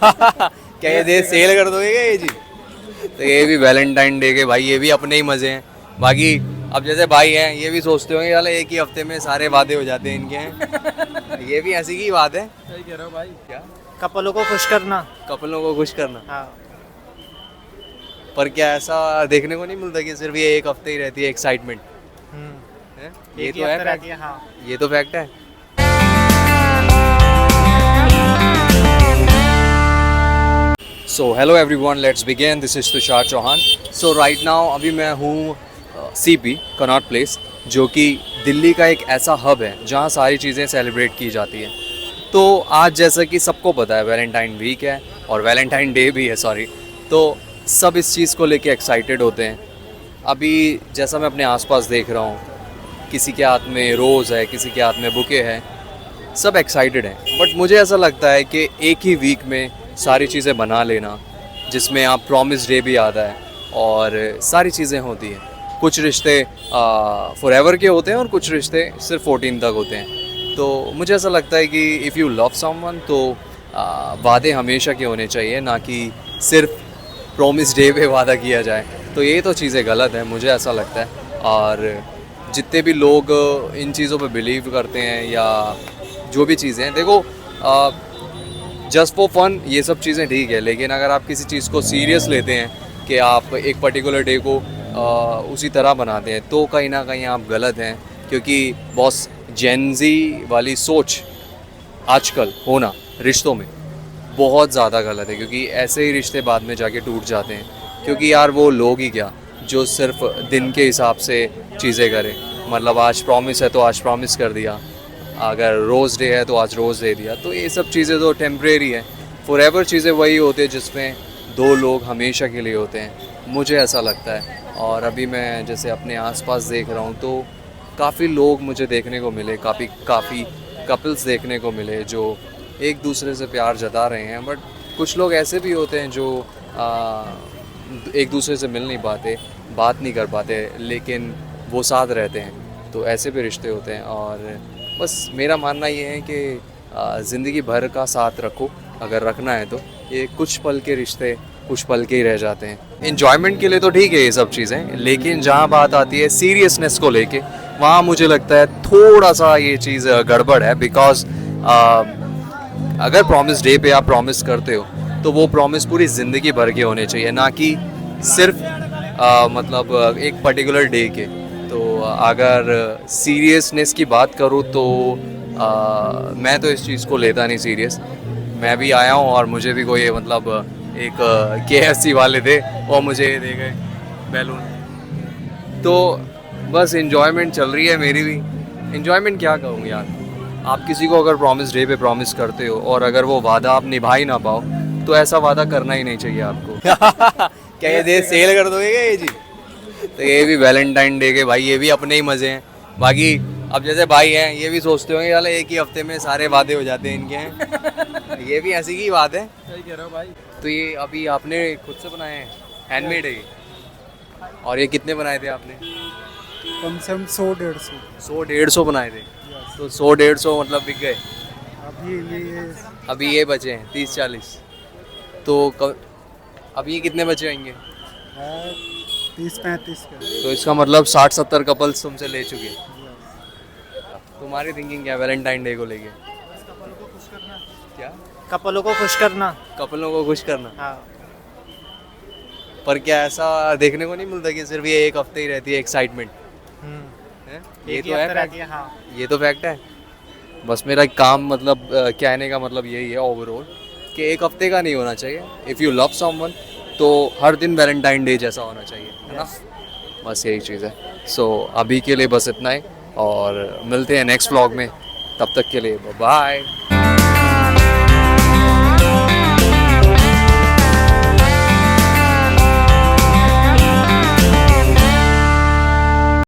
क्या ये they sell कर दोगे क्या ये जी? तो ये भी वैलेंटाइन डे के भाई, ये भी अपने ही मजे हैं। बाकी अब जैसे भाई हैं, ये भी सोचते होंगे यार एक ही हफ्ते में सारे वादे हो जाते हैं इनके हैं। ये भी ऐसी की बात है। सही कह रहे हो भाई। क्या कपलों को खुश करना। कपलों को खुश करना? हाँ। पर क्या ऐसा देखने को नहीं मिलता कि सिर्फ ये एक हफ्ते ही रहती है एक्साइटमेंट? ये एक ही तो है हफ्ते रहती fact। है, हाँ। ये तो फैक्ट है। So hello everyone, let's begin. This is Tushar Chauhan. So right now अभी मैं हूँ सीपी कनॉट प्लेस, जो कि दिल्ली का एक ऐसा हब है जहाँ सारी चीज़ें सेलिब्रेट की जाती हैं। तो आज जैसा कि सबको पता है वैलेंटाइन वीक है और वैलेंटाइन डे भी है, सॉरी। तो सब इस चीज़ को लेके एक्साइटेड होते हैं। अभी जैसा मैं अपने आसपास देख रहा हूँ, किसी के हाथ में रोज़ है, किसी के हाथ में बुके है, सब एक्साइटेड हैं। बट मुझे ऐसा लगता है कि एक ही वीक में सारी चीज़ें बना लेना, जिसमें आप प्रॉमिस डे भी आता है और सारी चीज़ें होती हैं। कुछ रिश्ते फॉर एवर के होते हैं और कुछ रिश्ते सिर्फ 14 तक होते हैं। तो मुझे ऐसा लगता है कि इफ़ यू लव समवन तो वादे हमेशा के होने चाहिए, ना कि सिर्फ प्रॉमिस डे पे वादा किया जाए। तो ये तो चीज़ें गलत हैं, मुझे ऐसा लगता है। और जितने भी लोग इन चीज़ों पे बिलीव करते हैं या जो भी चीज़ें हैं, देखो जस्ट फॉर फन ये सब चीज़ें ठीक है, लेकिन अगर आप किसी चीज़ को सीरियस लेते हैं कि आप एक पर्टिकुलर डे को उसी तरह बनाते हैं, तो कहीं ना कहीं आप गलत हैं। क्योंकि बॉस जेनजी वाली सोच आजकल होना रिश्तों में बहुत ज़्यादा गलत है, क्योंकि ऐसे ही रिश्ते बाद में जाके टूट जाते हैं। क्योंकि यार वो लोग ही क्या जो सिर्फ दिन के हिसाब से चीज़ें करें, मतलब आज प्रॉमिस है तो आज प्रॉमिस कर दिया, अगर रोज़ डे है तो आज रोज़ दे दिया। तो ये सब चीज़ें तो टेम्परेरी है। फॉर एवर चीज़ें वही होती है जिसमें दो लोग हमेशा के लिए होते हैं, मुझे ऐसा लगता है। और अभी मैं जैसे अपने आसपास देख रहा हूँ तो काफ़ी लोग मुझे देखने को मिले, काफ़ी कपल्स देखने को मिले जो एक दूसरे से प्यार जता रहे हैं। बट कुछ लोग ऐसे भी होते हैं जो एक दूसरे से मिल नहीं पाते, बात नहीं कर पाते, लेकिन वो साथ रहते हैं। तो ऐसे भी रिश्ते होते हैं। और बस मेरा मानना ये है कि ज़िंदगी भर का साथ रखो, अगर रखना है तो। ये कुछ पल के रिश्ते कुछ पल के ही रह जाते हैं। इन्जॉयमेंट के लिए तो ठीक है ये सब चीज़ें, लेकिन जहाँ बात आती है सीरियसनेस को लेके, वहाँ मुझे लगता है थोड़ा सा ये चीज़ गड़बड़ है। बिकॉज अगर प्रॉमिस डे पे आप प्रॉमिस करते हो तो वो प्रॉमिस पूरी ज़िंदगी भर के होने चाहिए, ना कि सिर्फ मतलब एक पर्टिकुलर डे के। तो अगर सीरियसनेस की बात करूँ तो मैं तो इस चीज़ को लेता नहीं सीरियस। मैं भी आया हूँ और मुझे भी कोई मतलब एक KFC वाले थे और मुझे ये दे गए बैलून। तो बस इन्जॉयमेंट चल रही है मेरी भी। इन्जॉयमेंट क्या कहूँ यार, आप किसी को अगर प्रॉमिस डे पे प्रॉमिस करते हो और अगर वो वादा आप निभा ही ना पाओ, तो ऐसा वादा करना ही नहीं चाहिए आपको। क्या ये दे सेल कर दोगे क्या ये जी? तो ये भी वैलेंटाइन डे के भाई, ये भी अपने ही मज़े हैं। बाकी अब जैसे भाई हैं, ये भी सोचते होंगे यार एक ही हफ्ते में सारे वादे हो जाते हैं इनके हैं। ये भी ऐसी की बात है। सही कह रहे हो भाई। तो ये अभी आपने खुद से बनाए हैं, हैंडमेड है ये? और ये कितने बनाए थे आपने? कम से कम 100-150। 100-150 बनाए थे? तो 100-150 मतलब बिक गए। अभी ये बचे हैं 30-40। तो अभी ये कितने बचे होंगे? 30-35 का। तो इसका मतलब 60-70 कपल्स तुमसे ले चुके हैं। तुम्हारी थिंकिंग क्या वैलेंटाइन डे को लेके? क्या? कपलों को खुश करना। कपलों को खुश करना? हाँ। पर क्या ऐसा देखने को नहीं मिलता कि सिर्फ ये एक हफ्ते ही रहती है एक्साइटमेंट? ये एक ही तो है हफ्ते रहती fact। है, हाँ। ये तो फैक्ट है। बस मेरा काम मतलब कहने का मतलब यही है ओवरऑल कि एक हफ्ते का नहीं होना चाहिए। इफ़ यू लव समवन तो हर दिन वैलेंटाइन डे जैसा होना चाहिए, है ना? बस यही चीज़ है। सो अभी के लिए बस इतना ही, और मिलते हैं नेक्स्ट व्लॉग में। तब तक के लिए बाय।